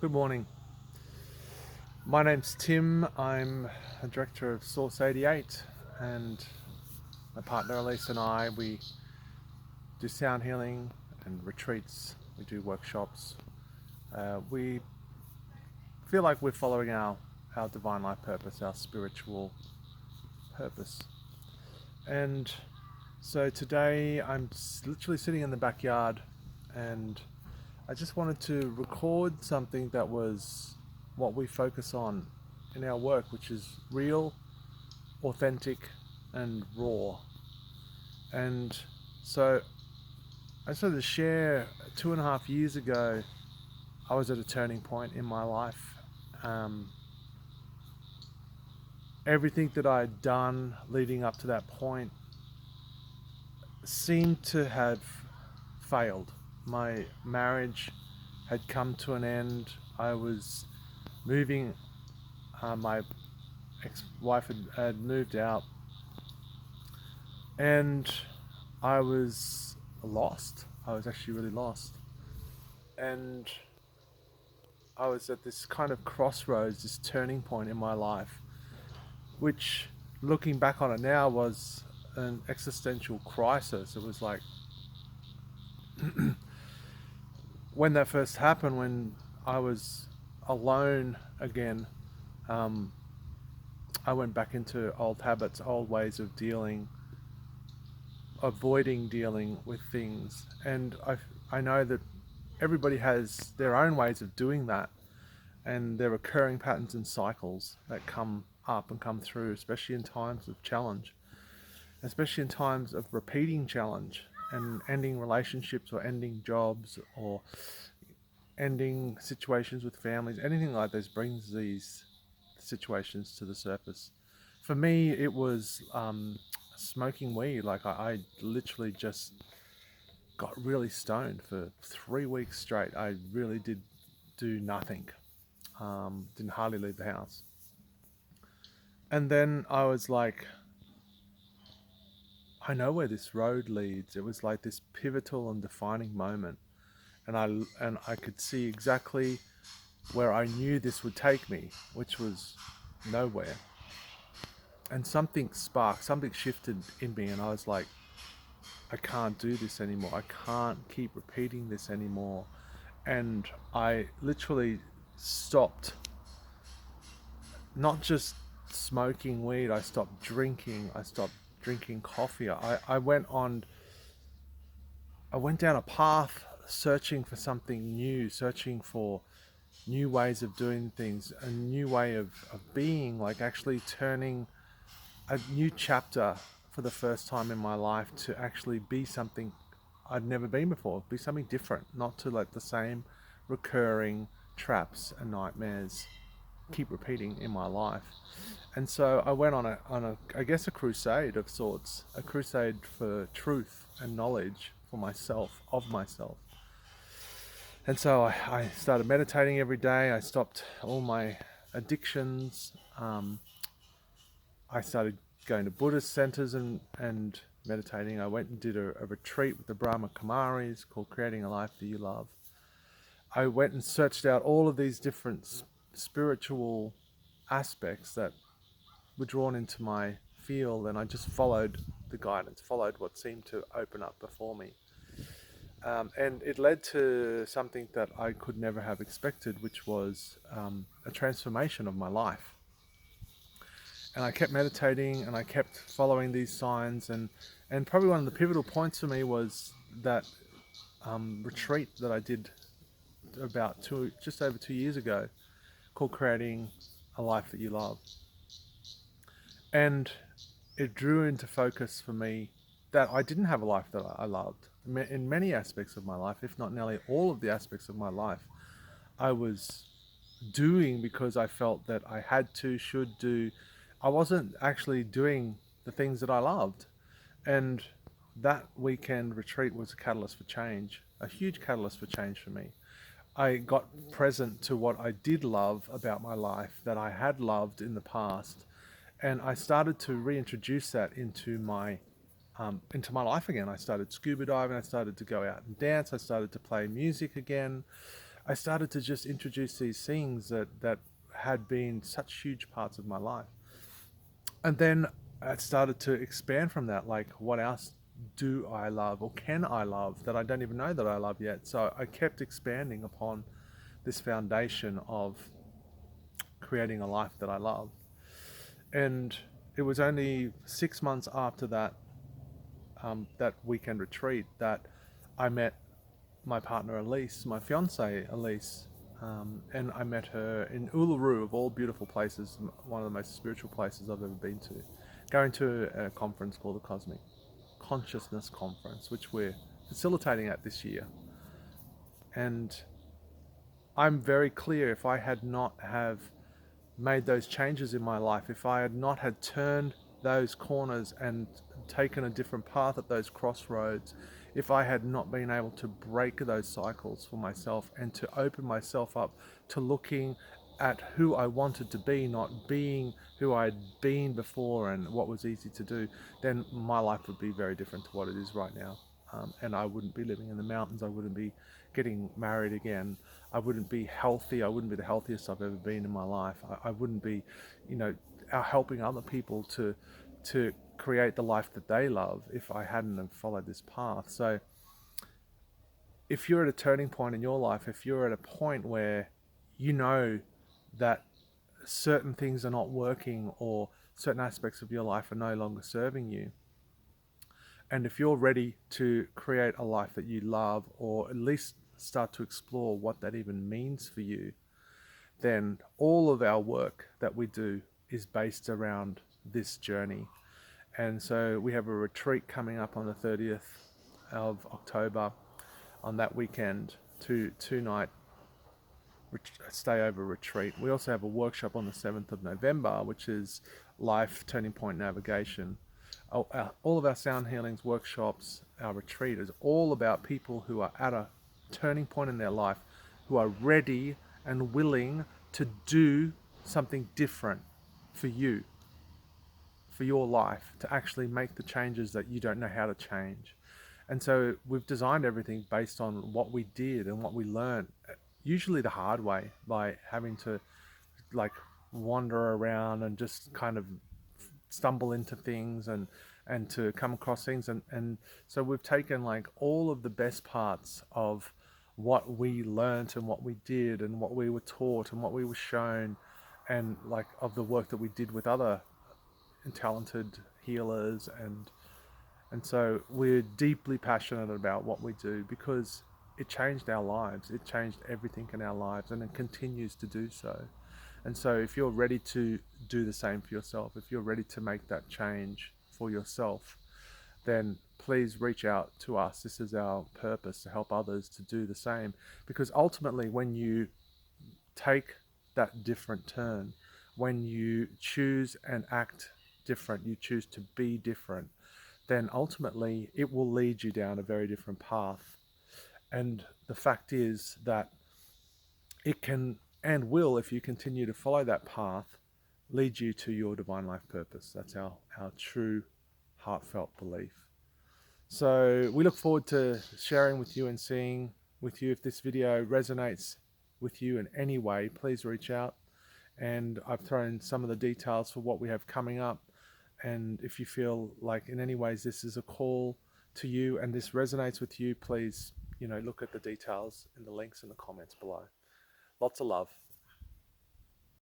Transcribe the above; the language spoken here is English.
Good morning. My name's Tim. I'm a director of Source 88, and my partner Elise and we do sound healing and retreats. We do workshops. We feel like we're following our divine life purpose, our spiritual purpose. And so today I'm literally sitting in the backyard, and I just wanted to record something that was what we focus on in our work, which is real, authentic, and raw. And so I just wanted to share 2.5 years ago, I was at a turning point in my life. Um, Everything that I had done leading up to that point seemed to have failed. My marriage had come to an end. I was moving. My ex-wife had moved out, and I was lost. I was actually really lost, and I was at this kind of crossroads, this turning point in my life, which, looking back on it now, was an existential crisis. It was like when that first happened, when I was alone again. um, I went back into old habits, old ways of dealing, avoiding dealing with things. And I know that everybody has their own ways of doing that, and there are recurring patterns and cycles that come up and come through, especially in times of challenge, especially in times of repeating challenge and ending relationships or ending jobs or ending situations with families. Anything like this brings these situations to the surface. For me, it was smoking weed. Like I literally just got really stoned for 3 weeks straight. I really did do nothing. Didn't hardly leave the house. And then I was like, I know where this road leads. It was like this pivotal and defining moment, and I could see exactly where I knew this would take me, which was nowhere. And something sparked, something shifted in me, and I was like, I can't do this anymore. I can't keep repeating this anymore. And I literally stopped, not just smoking weed, I stopped drinking, I stopped drinking coffee. I went down a path searching for something new, searching for new ways of doing things, a new way of being, like actually turning a new chapter for the first time in my life to actually be something I'd never been before, be something different, not to let the same recurring traps and nightmares keep repeating in my life. And so I went on a I guess a crusade of sorts, a crusade for truth and knowledge for myself, of myself. And so I started meditating every day. I stopped all my addictions. I started going to Buddhist centers and meditating. I went and did a retreat with the Brahma Kumaris called Creating a Life That You Love. I went and searched out all of these different spiritual aspects that were drawn into my field, and I just followed the guidance, followed what seemed to open up before me. And it led to something that I could never have expected, which was a transformation of my life. And I kept meditating and I kept following these signs, and probably one of the pivotal points for me was that retreat that I did about just over 2 years ago, called Creating a Life That You Love. And it drew into focus for me that I didn't have a life that I loved. In many aspects of my life, if not nearly all of the aspects of my life, I was doing because I felt that I had to, should do. I wasn't actually doing the things that I loved. And that weekend retreat was a catalyst for change, a huge catalyst for change for me. I got present to what I did love about my life, that I had loved in the past, and I started to reintroduce that into my life again. I started scuba diving. I started to go out and dance. I started to play music again. I started to just introduce these things that had been such huge parts of my life. And then I started to expand from that, like what else do I love or can I love that I don't even know that I love yet? So I kept expanding upon this foundation of creating a life that I love. And it was only 6 months after that weekend retreat that I met my partner Elise, my fiance Elise, and I met her in Uluru, of all beautiful places, one of the most spiritual places I've ever been to, going to a conference called the Cosmic Consciousness Conference, which we're facilitating at this year. And I'm very clear, if I had not have made those changes in my life, if I had not had turned those corners and taken a different path at those crossroads, if I had not been able to break those cycles for myself and to open myself up to looking at who I wanted to be, not being who I'd been before and what was easy to do, then my life would be very different to what it is right now. And I wouldn't be living in the mountains. I wouldn't be getting married again. I wouldn't be healthy. I wouldn't be the healthiest I've ever been in my life. I wouldn't be, helping other people to create the life that they love if I hadn't have followed this path. So if you're at a turning point in your life, if you're at a point where you know that certain things are not working or certain aspects of your life are no longer serving you, and if you're ready to create a life that you love, or at least start to explore what that even means for you, then all of our work that we do is based around this journey. And so we have a retreat coming up on the 30th of October, on that weekend, two-night stay over retreat. We also have a workshop on the 7th of November, which is life turning point navigation. All of our sound healings workshops, our retreat, is all about people who are at a turning point in their life, who are ready and willing to do something different for you, for your life, to actually make the changes that you don't know how to change. And so we've designed everything based on what we did and what we learned, usually the hard way, by having to like wander around and just kind of stumble into things and to come across things. And so we've taken like all of the best parts of what we learned and what we did and what we were taught and what we were shown, and like of the work that we did with other talented healers, and so we're deeply passionate about what we do because it changed our lives. It changed everything in our lives, and it continues to do so. And so if you're ready to do the same for yourself, if you're ready to make that change for yourself, then please reach out to us. This is our purpose, to help others to do the same. Because ultimately, when you take that different turn, when you choose and act different, you choose to be different, then ultimately it will lead you down a very different path. And the fact is that it can and will, if you continue to follow that path, lead you to your divine life purpose. That's our true heartfelt belief. So we look forward to sharing with you and seeing with you. If this video resonates with you in any way, please reach out. And I've thrown some of the details for what we have coming up. And if you feel like in any ways this is a call to you and this resonates with you, please, look at the details in the links in the comments below. Lots of love.